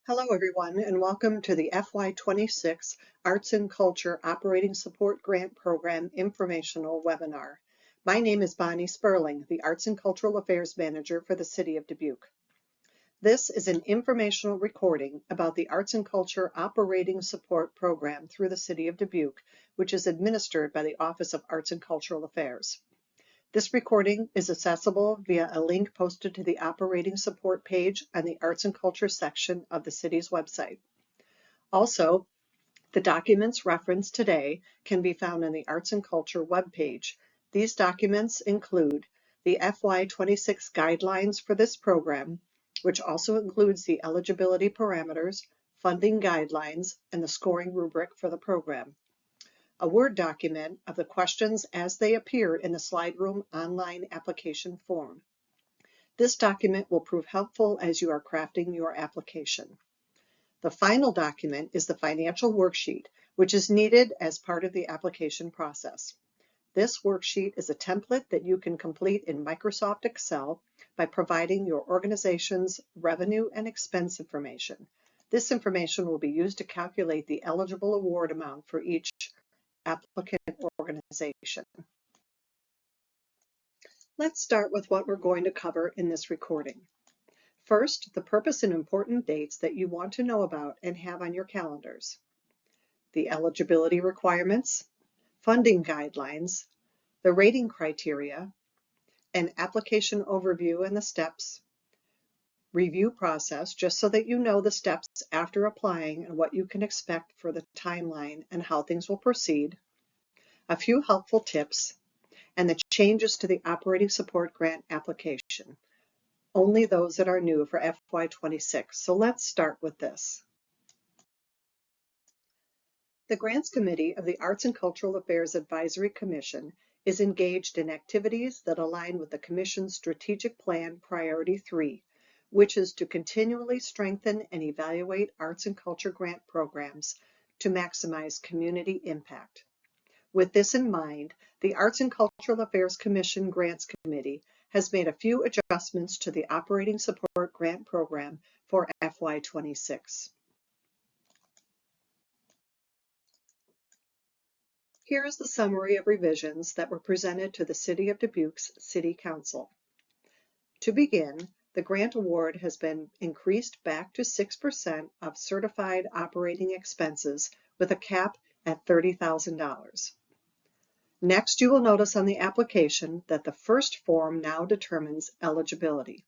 Hello everyone and welcome to the FY26 Arts and Culture Operating Support Grant Program informational webinar. My name is Bonnie Sperling, the Arts and Cultural Affairs Manager for the City of Dubuque. This is an informational recording about the Arts and Culture Operating Support Program through the City of Dubuque, which is administered by the Office of Arts and Cultural Affairs. This recording is accessible via a link posted to the operating support page on the Arts and Culture section of the city's website. Also, the documents referenced today can be found on the Arts and Culture webpage. These documents include the FY26 guidelines for this program, which also includes the eligibility parameters, funding guidelines, and the scoring rubric for the program. A Word document of the questions as they appear in the Slide Room online application form. This document will prove helpful as you are crafting your application. The final document is the financial worksheet, which is needed as part of the application process. This worksheet is a template that you can complete in Microsoft Excel by providing your organization's revenue and expense information. This information will be used to calculate the eligible award amount for each applicant organization. Let's start with what we're going to cover in this recording. First, the purpose and important dates that you want to know about and have on your calendars. The eligibility requirements, funding guidelines, the rating criteria, an application overview and the steps, review process, just so that you know the steps after applying and what you can expect for the timeline and how things will proceed, a few helpful tips, and the changes to the operating support grant application. Only those that are new for FY26. So let's start with this. The Grants Committee of the Arts and Cultural Affairs Advisory Commission is engaged in activities that align with the Commission's Strategic Plan Priority 3, which is to continually strengthen and evaluate arts and culture grant programs to maximize community impact. With this in mind, the Arts and Cultural Affairs Commission Grants Committee has made a few adjustments to the Operating Support Grant Program for FY26. Here is the summary of revisions that were presented to the City of Dubuque's City Council. To begin, the grant award has been increased back to 6% of certified operating expenses with a cap at $30,000. Next, you will notice on the application that the first form now determines eligibility.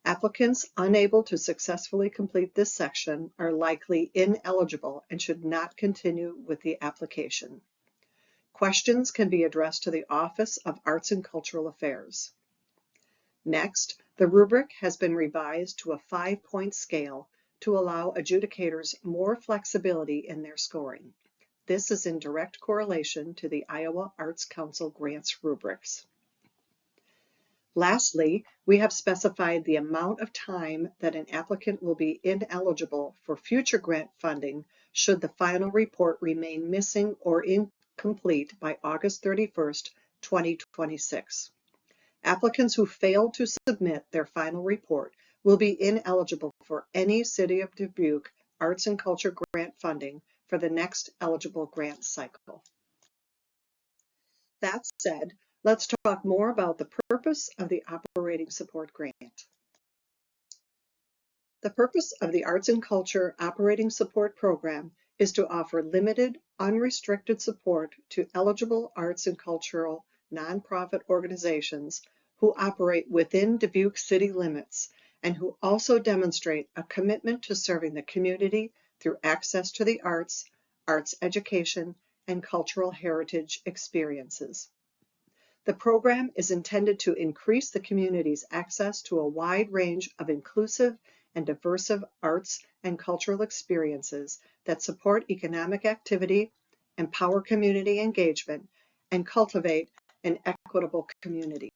Applicants unable to successfully complete this section are likely ineligible and should not continue with the application. Questions can be addressed to the Office of Arts and Cultural Affairs. Next, the rubric has been revised to a 5-point scale to allow adjudicators more flexibility in their scoring. This is in direct correlation to the Iowa Arts Council grants rubrics. Lastly, we have specified the amount of time that an applicant will be ineligible for future grant funding should the final report remain missing or incomplete by August 31st, 2026. Applicants who fail to submit their final report will be ineligible for any City of Dubuque Arts and Culture grant funding for the next eligible grant cycle. That said, let's talk more about the purpose of the Operating Support Grant. The purpose of the Arts and Culture Operating Support Program is to offer limited, unrestricted support to eligible arts and cultural nonprofit organizations who operate within Dubuque city limits and who also demonstrate a commitment to serving the community through access to the arts, arts education, and cultural heritage experiences. The program is intended to increase the community's access to a wide range of inclusive and diverse arts and cultural experiences that support economic activity, empower community engagement, and cultivate an equitable community.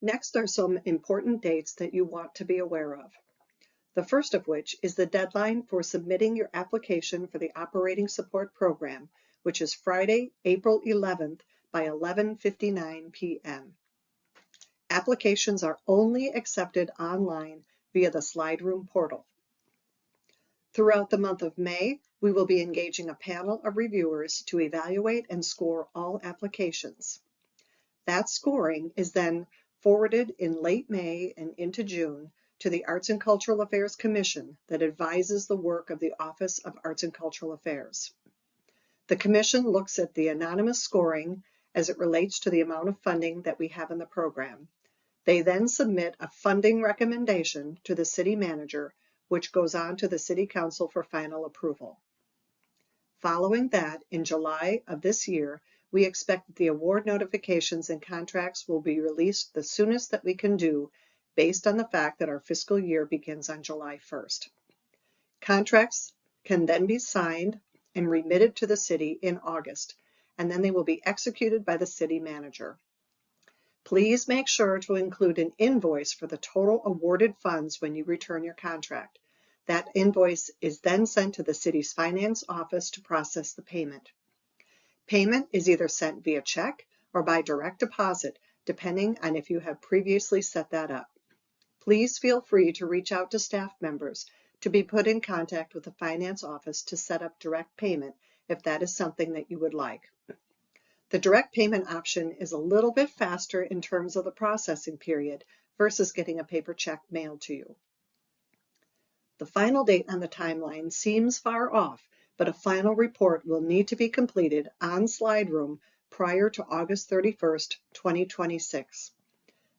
Next are some important dates that you want to be aware of. The first of which is the deadline for submitting your application for the Operating Support Program, which is Friday, April 11th by 11:59 p.m. Applications are only accepted online via the Slide Room portal. Throughout the month of May, we will be engaging a panel of reviewers to evaluate and score all applications. That scoring is then forwarded in late May and into June to the Arts and Cultural Affairs Commission that advises the work of the Office of Arts and Cultural Affairs. The Commission looks at the anonymous scoring as it relates to the amount of funding that we have in the program. They then submit a funding recommendation to the City Manager, which goes on to the City Council for final approval. Following that, in July of this year, we expect that the award notifications and contracts will be released the soonest that we can do, based on the fact that our fiscal year begins on July 1st. Contracts can then be signed and remitted to the city in August, and then they will be executed by the City Manager. Please make sure to include an invoice for the total awarded funds when you return your contract. That invoice is then sent to the city's finance office to process the payment. Payment is either sent via check or by direct deposit, depending on if you have previously set that up. Please feel free to reach out to staff members to be put in contact with the finance office to set up direct payment if that is something that you would like. The direct payment option is a little bit faster in terms of the processing period versus getting a paper check mailed to you. The final date on the timeline seems far off, but a final report will need to be completed on Slide Room prior to August 31st, 2026.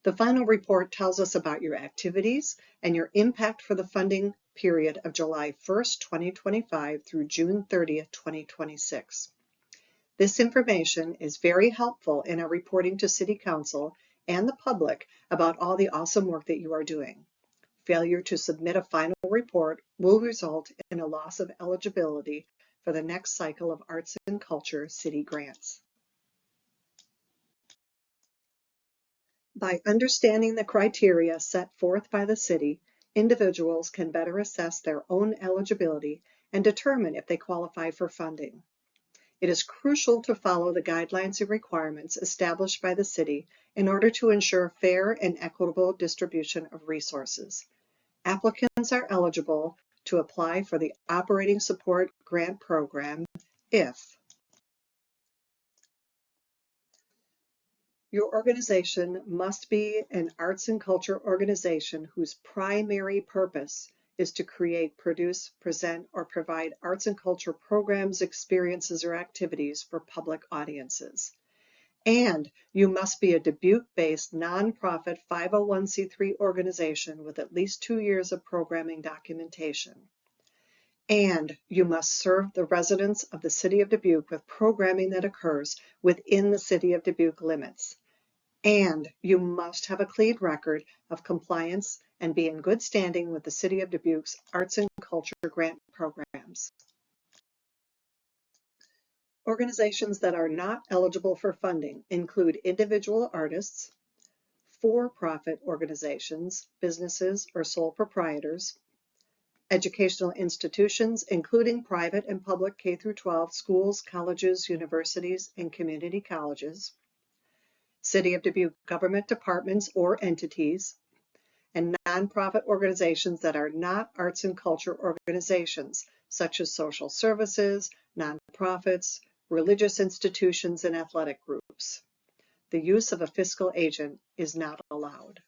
The final report tells us about your activities and your impact for the funding period of July 1st, 2025 through June 30th, 2026. This information is very helpful in our reporting to City Council and the public about all the awesome work that you are doing. Failure to submit a final report will result in a loss of eligibility for the next cycle of Arts and Culture City grants. By understanding the criteria set forth by the city, individuals can better assess their own eligibility and determine if they qualify for funding. It is crucial to follow the guidelines and requirements established by the city in order to ensure fair and equitable distribution of resources. Applicants are eligible to apply for the Operating Support Grant Program if your organization must be an arts and culture organization whose primary purpose is to create, produce, present, or provide arts and culture programs, experiences, or activities for public audiences. And you must be a Dubuque-based nonprofit 501c3 organization with at least 2 years of programming documentation. And you must serve the residents of the City of Dubuque with programming that occurs within the City of Dubuque limits. And you must have a clean record of compliance and be in good standing with the City of Dubuque's Arts and Culture grant programs. Organizations that are not eligible for funding include individual artists, for-profit organizations, businesses, or sole proprietors, educational institutions, including private and public K-12 schools, colleges, universities, and community colleges, City of Dubuque government departments or entities, and nonprofit organizations that are not arts and culture organizations, such as social services, nonprofits, religious institutions, and athletic groups. The use of a fiscal agent is not allowed.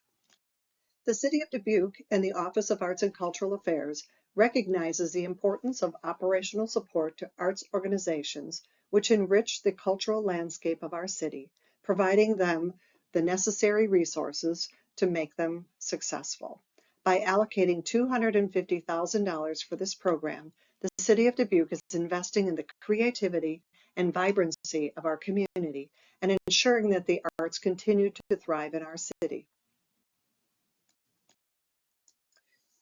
The City of Dubuque and the Office of Arts and Cultural Affairs recognizes the importance of operational support to arts organizations which enrich the cultural landscape of our city, providing them the necessary resources to make them successful. By allocating $250,000 for this program, the City of Dubuque is investing in the creativity and vibrancy of our community and ensuring that the arts continue to thrive in our city.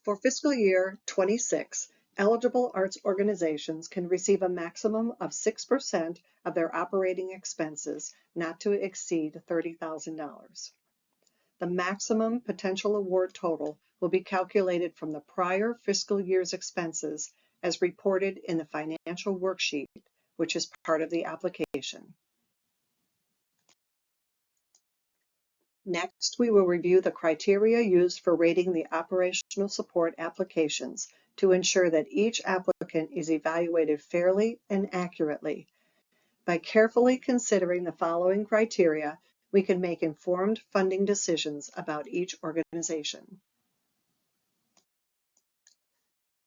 For fiscal year 26, eligible arts organizations can receive a maximum of 6% of their operating expenses, not to exceed $30,000. The maximum potential award total will be calculated from the prior fiscal year's expenses as reported in the financial worksheet, which is part of the application. Next, we will review the criteria used for rating the operational support applications to ensure that each applicant is evaluated fairly and accurately. By carefully considering the following criteria, we can make informed funding decisions about each organization.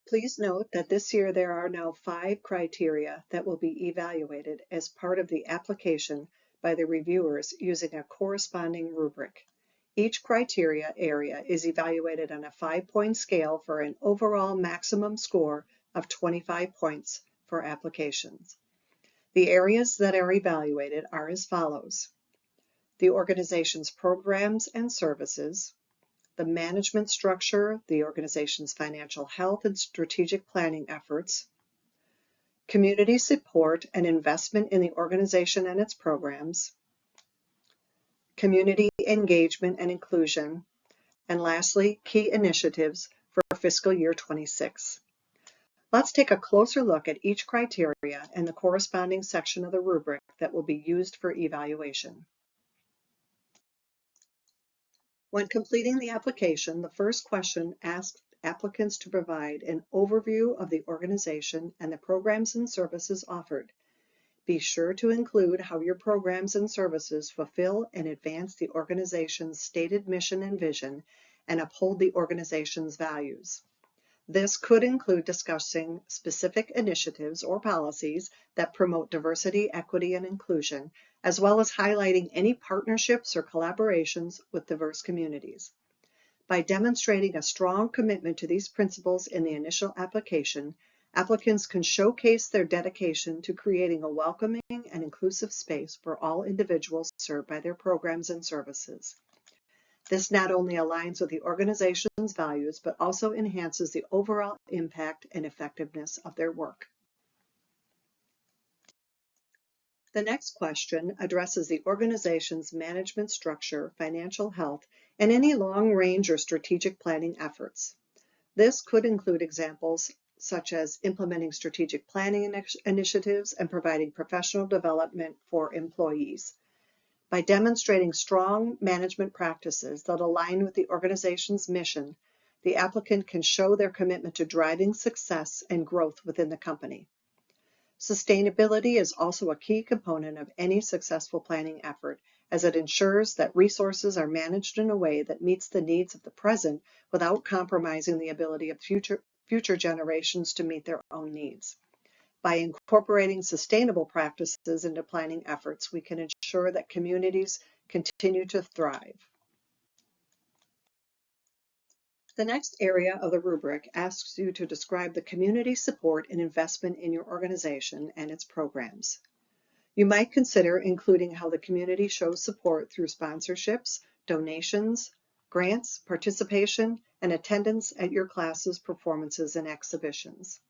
Please note that this year there are now 5 criteria that will be evaluated as part of the application by the reviewers using a corresponding rubric. Each criteria area is evaluated on a 5-point scale for an overall maximum score of 25 points for applications. The areas that are evaluated are as follows: the organization's programs and services, the management structure, the organization's financial health and strategic planning efforts, community support and investment in the organization and its programs, community engagement and inclusion, and lastly, key initiatives for fiscal year 26. Let's take a closer look at each criteria and the corresponding section of the rubric that will be used for evaluation. When completing the application, the first question asks applicants to provide an overview of the organization and the programs and services offered. Be sure to include how your programs and services fulfill and advance the organization's stated mission and vision and uphold the organization's values. This could include discussing specific initiatives or policies that promote diversity, equity, and inclusion, as well as highlighting any partnerships or collaborations with diverse communities. By demonstrating a strong commitment to these principles in the initial application, applicants can showcase their dedication to creating a welcoming and inclusive space for all individuals served by their programs and services. This not only aligns with the organization's values, but also enhances the overall impact and effectiveness of their work. The next question addresses the organization's management structure, financial health, and any long-range or strategic planning efforts. This could include examples such as implementing strategic planning initiatives and providing professional development for employees. By demonstrating strong management practices that align with the organization's mission, the applicant can show their commitment to driving success and growth within the company. Sustainability is also a key component of any successful planning effort, as it ensures that resources are managed in a way that meets the needs of the present without compromising the ability of future generations to meet their own needs. By incorporating sustainable practices into planning efforts, we can ensure that communities continue to thrive. The next area of the rubric asks you to describe the community support and investment in your organization and its programs. You might consider including how the community shows support through sponsorships, donations, grants, participation, and attendance at your classes, performances, and exhibitions.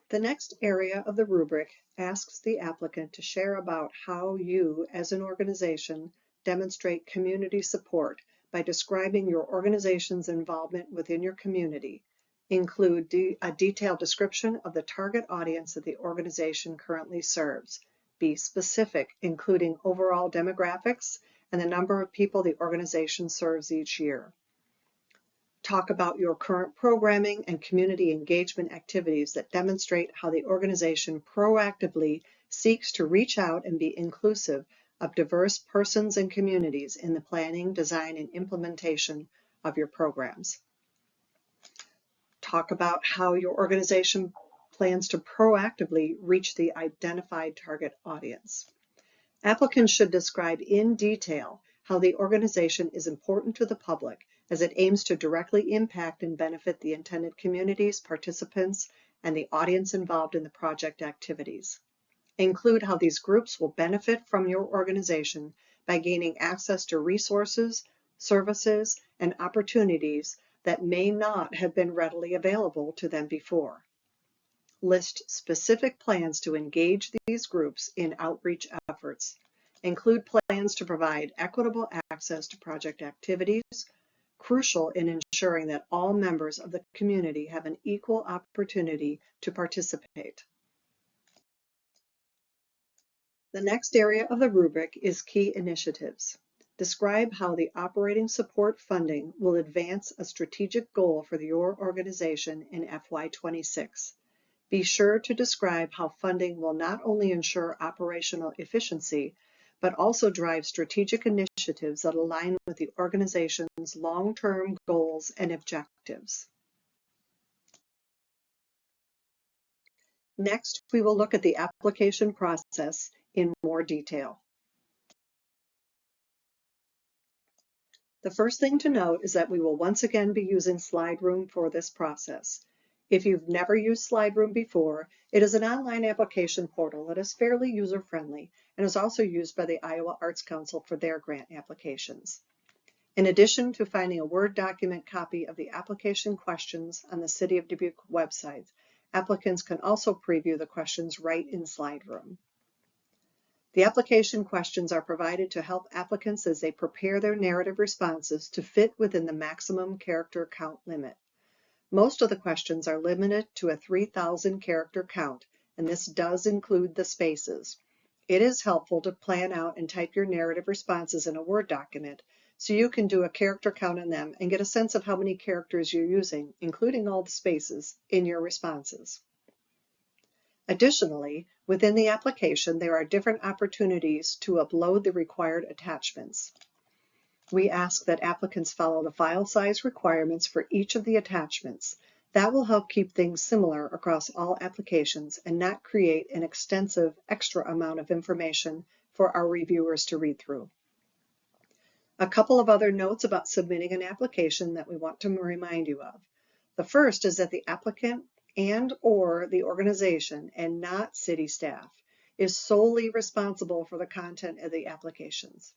The next area of the rubric asks the applicant to share about how you, as an organization, demonstrate community support by describing your organization's involvement within your community. Include a detailed description of the target audience that the organization currently serves. Be specific, including overall demographics and the number of people the organization serves each year. Talk about your current programming and community engagement activities that demonstrate how the organization proactively seeks to reach out and be inclusive of diverse persons and communities in the planning, design, and implementation of your programs. Talk about how your organization plans to proactively reach the identified target audience. Applicants should describe in detail how the organization is important to the public as it aims to directly impact and benefit the intended communities, participants, and the audience involved in the project activities. Include how these groups will benefit from your organization by gaining access to resources, services, and opportunities that may not have been readily available to them before. List specific plans to engage these groups in outreach efforts. Include plans to provide equitable access to project activities, crucial in ensuring that all members of the community have an equal opportunity to participate. The next area of the rubric is key initiatives. Describe how the operating support funding will advance a strategic goal for your organization in FY26. Be sure to describe how funding will not only ensure operational efficiency, but also drive strategic initiatives that align with the organization's long-term goals and objectives. Next, we will look at the application process in more detail. The first thing to note is that we will once again be using SlideRoom for this process. If you've never used SlideRoom before, it is an online application portal that is fairly user-friendly and is also used by the Iowa Arts Council for their grant applications. In addition to finding a Word document copy of the application questions on the City of Dubuque website, applicants can also preview the questions right in SlideRoom. The application questions are provided to help applicants as they prepare their narrative responses to fit within the maximum character count limit. Most of the questions are limited to a 3,000 character count, and this does include the spaces. It is helpful to plan out and type your narrative responses in a Word document so you can do a character count on them and get a sense of how many characters you're using, including all the spaces, in your responses. Additionally, within the application, there are different opportunities to upload the required attachments. We ask that applicants follow the file size requirements for each of the attachments. That will help keep things similar across all applications and not create an extensive extra amount of information for our reviewers to read through. A couple of other notes about submitting an application that we want to remind you of. The first is that the applicant and/or the organization, and not city staff, is solely responsible for the content of the applications.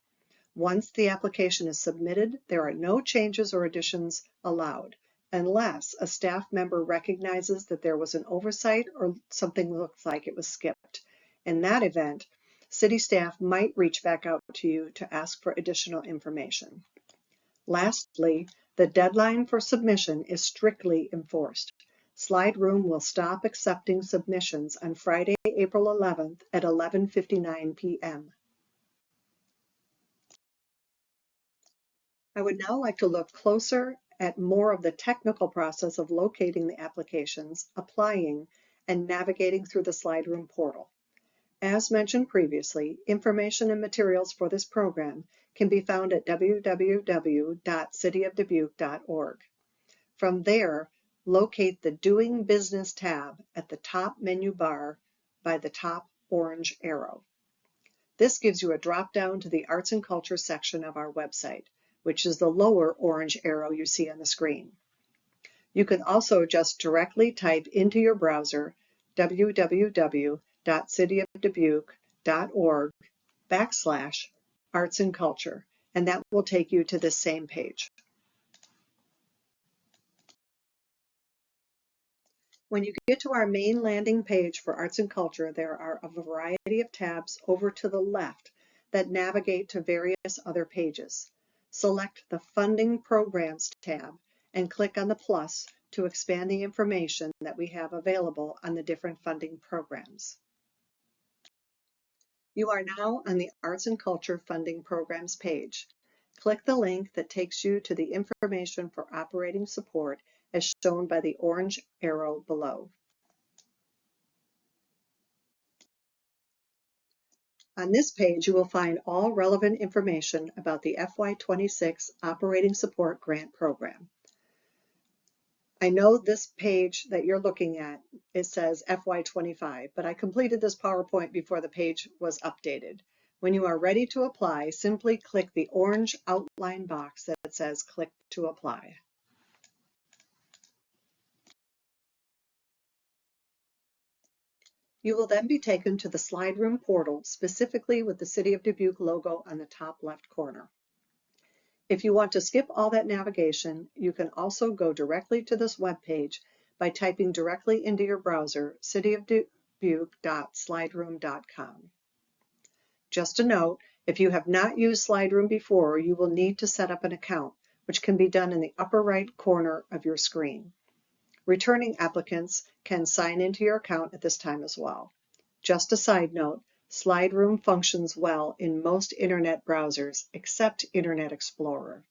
Once the application is submitted, there are no changes or additions allowed, unless a staff member recognizes that there was an oversight or something looks like it was skipped. In that event, city staff might reach back out to you to ask for additional information. Lastly, the deadline for submission is strictly enforced. SlideRoom will stop accepting submissions on Friday, April 11th at 11:59 p.m. I would now like to look closer at more of the technical process of locating the applications, applying, and navigating through the SlideRoom portal. As mentioned previously, information and materials for this program can be found at www.cityofdubuque.org. From there, locate the Doing Business tab at the top menu bar by the top orange arrow. This gives you a drop-down to the Arts and Culture section of our website, which is the lower orange arrow you see on the screen. You can also just directly type into your browser www.cityofdubuque.org/arts and culture, and that will take you to this same page. When you get to our main landing page for Arts and Culture, there are a variety of tabs over to the left that navigate to various other pages. Select the Funding Programs tab and click on the plus to expand the information that we have available on the different funding programs. You are now on the Arts and Culture Funding Programs page. Click the link that takes you to the information for operating support as shown by the orange arrow below. On this page, you will find all relevant information about the FY26 Operating Support Grant Program. I know this page that you're looking at, it says FY25, but I completed this PowerPoint before the page was updated. When you are ready to apply, simply click the orange outline box that says Click to Apply. You will then be taken to the SlideRoom portal, specifically with the City of Dubuque logo on the top left corner. If you want to skip all that navigation, you can also go directly to this web page by typing directly into your browser cityofdubuque.slideroom.com. Just a note, if you have not used SlideRoom before, you will need to set up an account, which can be done in the upper right corner of your screen. Returning applicants can sign into your account at this time as well. Just a side note, SlideRoom functions well in most internet browsers except Internet Explorer.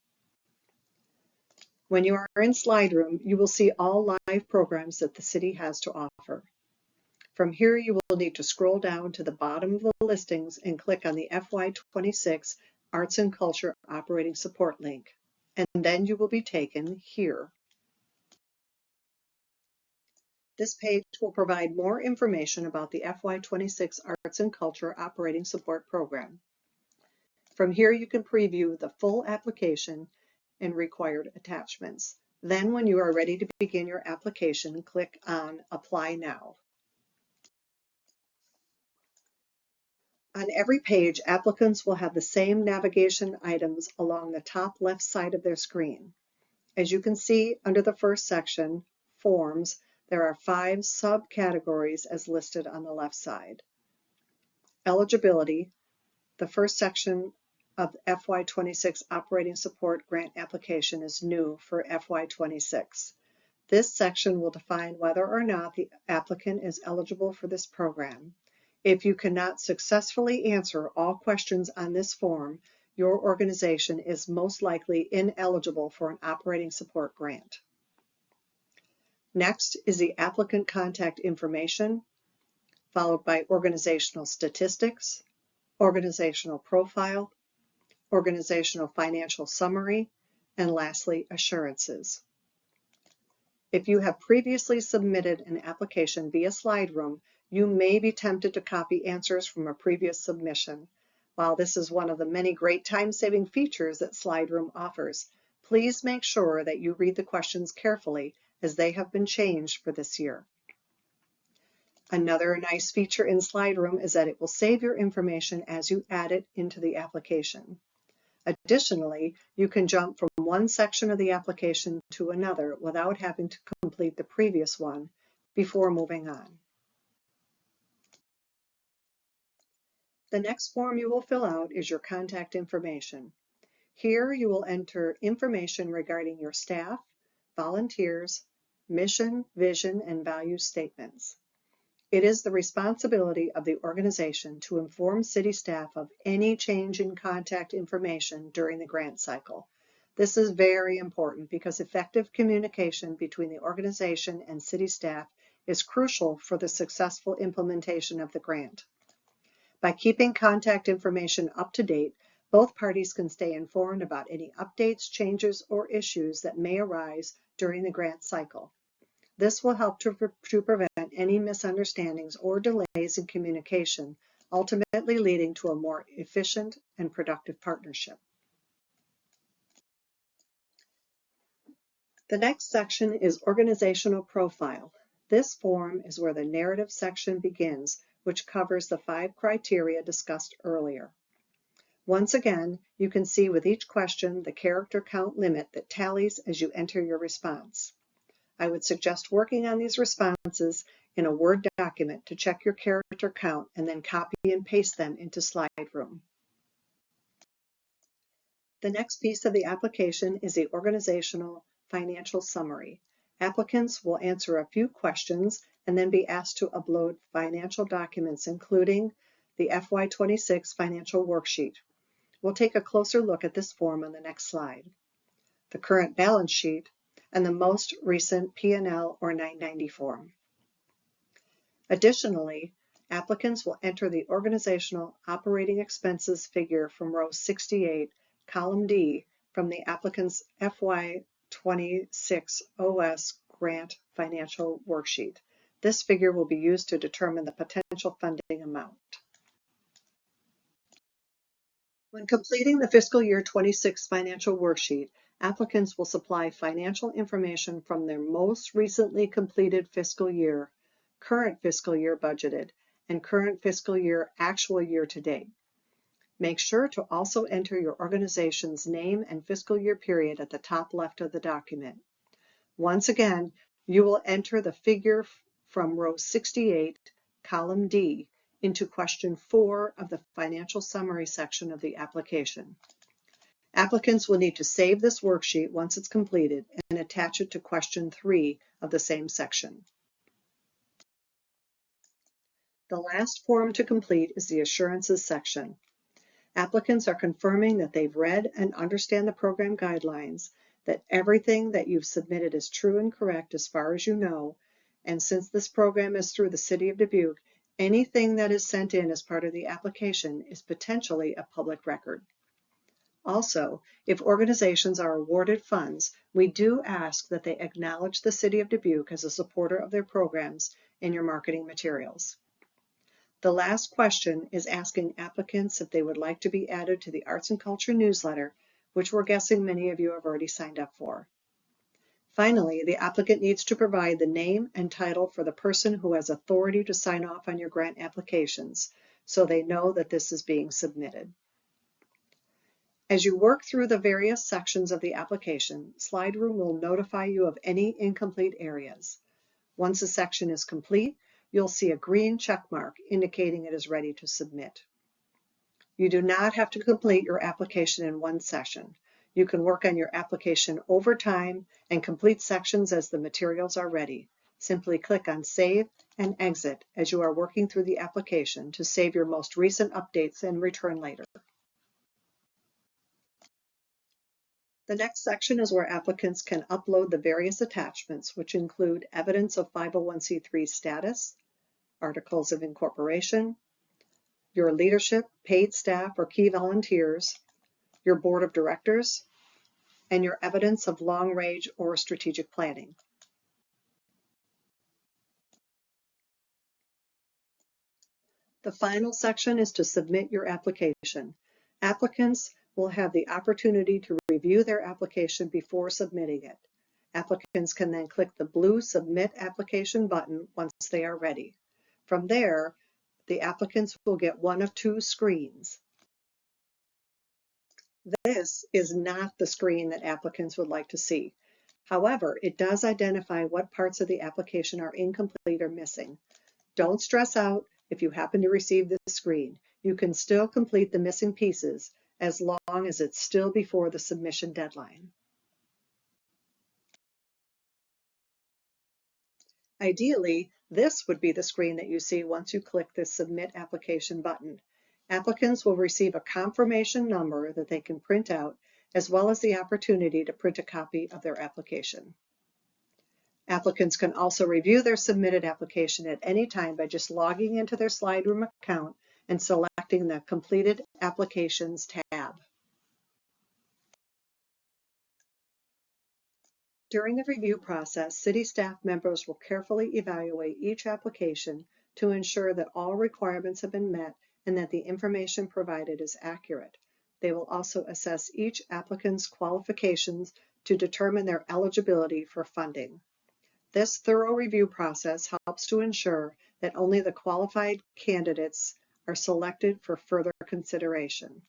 When you are in SlideRoom, you will see all live programs that the city has to offer. From here, you will need to scroll down to the bottom of the listings and click on the FY26 Arts and Culture Operating Support link, and then you will be taken here. This page will provide more information about the FY26 Arts and Culture Operating Support Program. From here, you can preview the full application and required attachments. Then, when you are ready to begin your application, click on Apply Now. On every page, applicants will have the same navigation items along the top left side of their screen. As you can see under the first section, Forms, there are 5 subcategories as listed on the left side. Eligibility, the first section of FY26 Operating Support Grant Application is new for FY26. This section will define whether or not the applicant is eligible for this program. If you cannot successfully answer all questions on this form, your organization is most likely ineligible for an operating support grant. Next is the applicant contact information, followed by organizational statistics, organizational profile, organizational financial summary, and lastly, assurances. If you have previously submitted an application via SlideRoom, you may be tempted to copy answers from a previous submission. While this is one of the many great time-saving features that SlideRoom offers, please make sure that you read the questions carefully as they have been changed for this year. Another nice feature in SlideRoom is that it will save your information as you add it into the application. Additionally, you can jump from one section of the application to another without having to complete the previous one before moving on. The next form you will fill out is your contact information. Here you will enter information regarding your staff, volunteers, mission, vision, and value statements. It is the responsibility of the organization to inform city staff of any change in contact information during the grant cycle. This is very important because effective communication between the organization and city staff is crucial for the successful implementation of the grant. By keeping contact information up to date, both parties can stay informed about any updates, changes, or issues that may arise during the grant cycle. This will help to prevent any misunderstandings or delays in communication, ultimately leading to a more efficient and productive partnership. The next section is Organizational Profile. This form is where the narrative section begins, which covers the 5 criteria discussed earlier. Once again, you can see with each question the character count limit that tallies as you enter your response. I would suggest working on these responses in a Word document to check your character count and then copy and paste them into SlideRoom. The next piece of the application is the organizational financial summary. Applicants will answer a few questions and then be asked to upload financial documents, including the FY26 financial worksheet. We'll take a closer look at this form on the next slide. The current balance sheet and the most recent P&L or 990 form. Additionally, applicants will enter the organizational operating expenses figure from row 68, column D, from the applicant's FY26 OS grant financial worksheet. This figure will be used to determine the potential funding amount. When completing the fiscal year 26 financial worksheet, applicants will supply financial information from their most recently completed fiscal year, current fiscal year budgeted, and current fiscal year actual year to date. Make sure to also enter your organization's name and fiscal year period at the top left of the document. Once again, you will enter the figure from row 68, column D, into question 4 of the financial summary section of the application. Applicants will need to save this worksheet once it's completed and attach it to question 3 of the same section. The last form to complete is the assurances section. Applicants are confirming that they've read and understand the program guidelines, that everything that you've submitted is true and correct as far as you know, and since this program is through the City of Dubuque, anything that is sent in as part of the application is potentially a public record. Also, if organizations are awarded funds, we do ask that they acknowledge the City of Dubuque as a supporter of their programs in your marketing materials. The last question is asking applicants if they would like to be added to the Arts and Culture newsletter, which we're guessing many of you have already signed up for. Finally, the applicant needs to provide the name and title for the person who has authority to sign off on your grant applications, so they know that this is being submitted. As you work through the various sections of the application, SlideRoom will notify you of any incomplete areas. Once a section is complete, you'll see a green check mark indicating it is ready to submit. You do not have to complete your application in one session. You can work on your application over time and complete sections as the materials are ready. Simply click on Save and Exit as you are working through the application to save your most recent updates and return later. The next section is where applicants can upload the various attachments, which include evidence of 501c3 status, articles of incorporation, your leadership, paid staff, or key volunteers, your board of directors, and your evidence of long-range or strategic planning. The final section is to submit your application. Applicants will have the opportunity to review their application before submitting it. Applicants can then click the blue Submit Application button once they are ready. From there, the applicants will get one of two screens. This is not the screen that applicants would like to see. However, it does identify what parts of the application are incomplete or missing. Don't stress out if you happen to receive this screen. You can still complete the missing pieces as long as it's still before the submission deadline. Ideally, this would be the screen that you see once you click the Submit Application button. Applicants will receive a confirmation number that they can print out, as well as the opportunity to print a copy of their application. Applicants can also review their submitted application at any time by just logging into their SlideRoom account and selecting the Completed Applications tab. During the review process, City staff members will carefully evaluate each application to ensure that all requirements have been met and that the information provided is accurate. They will also assess each applicant's qualifications to determine their eligibility for funding. This thorough review process helps to ensure that only the qualified candidates are selected for further consideration.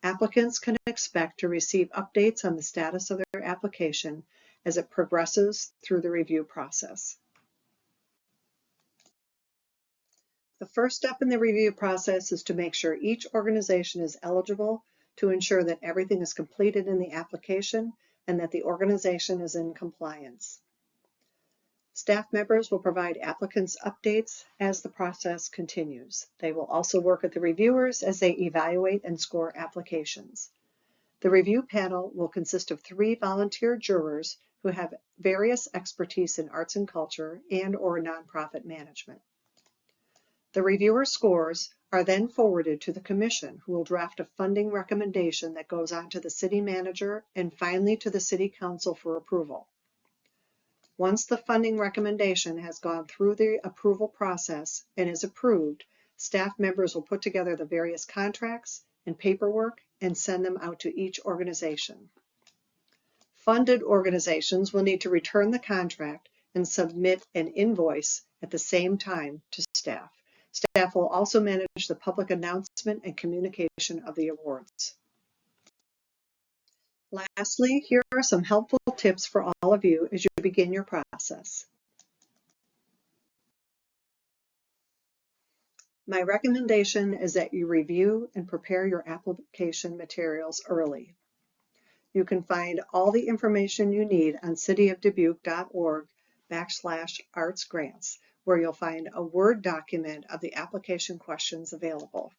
Applicants can expect to receive updates on the status of their application as it progresses through the review process. The first step in the review process is to make sure each organization is eligible, to ensure that everything is completed in the application and that the organization is in compliance. Staff members will provide applicants updates as the process continues. They will also work with the reviewers as they evaluate and score applications. The review panel will consist of 3 volunteer jurors who have various expertise in arts and culture and/or nonprofit management. The reviewer scores are then forwarded to the commission, who will draft a funding recommendation that goes on to the city manager and finally to the city council for approval. Once the funding recommendation has gone through the approval process and is approved, staff members will put together the various contracts and paperwork and send them out to each organization. Funded organizations will need to return the contract and submit an invoice at the same time to staff. Staff will also manage the public announcement and communication of the awards. Lastly, here are some helpful tips for all of you as you begin your process. My recommendation is that you review and prepare your application materials early. You can find all the information you need on cityofdubuque.org/artsgrants, where you'll find a Word document of the application questions available.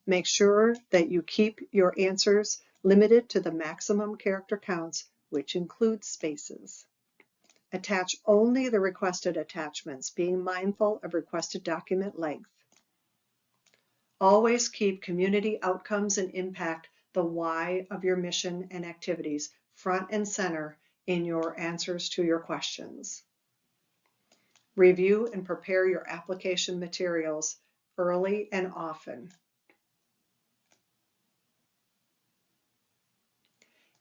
Make sure that you keep your answers limited to the maximum character counts, which includes spaces. Attach only the requested attachments, being mindful of requested document length. Always keep community outcomes and impact, the why of your mission and activities, front and center in your answers to your questions. Review and prepare your application materials early and often.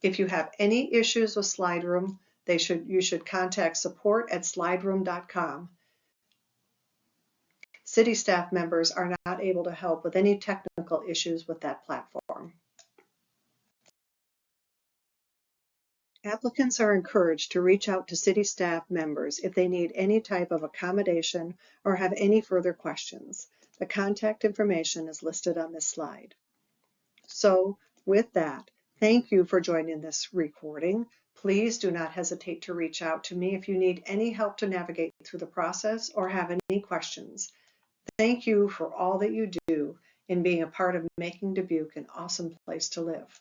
If you have any issues with SlideRoom, you should contact support@slideroom.com. City staff members are not able to help with any technical issues with that platform. Applicants are encouraged to reach out to city staff members if they need any type of accommodation or have any further questions. The contact information is listed on this slide. So with that, thank you for joining this recording. Please do not hesitate to reach out to me if you need any help to navigate through the process or have any questions. Thank you for all that you do in being a part of making Dubuque an awesome place to live.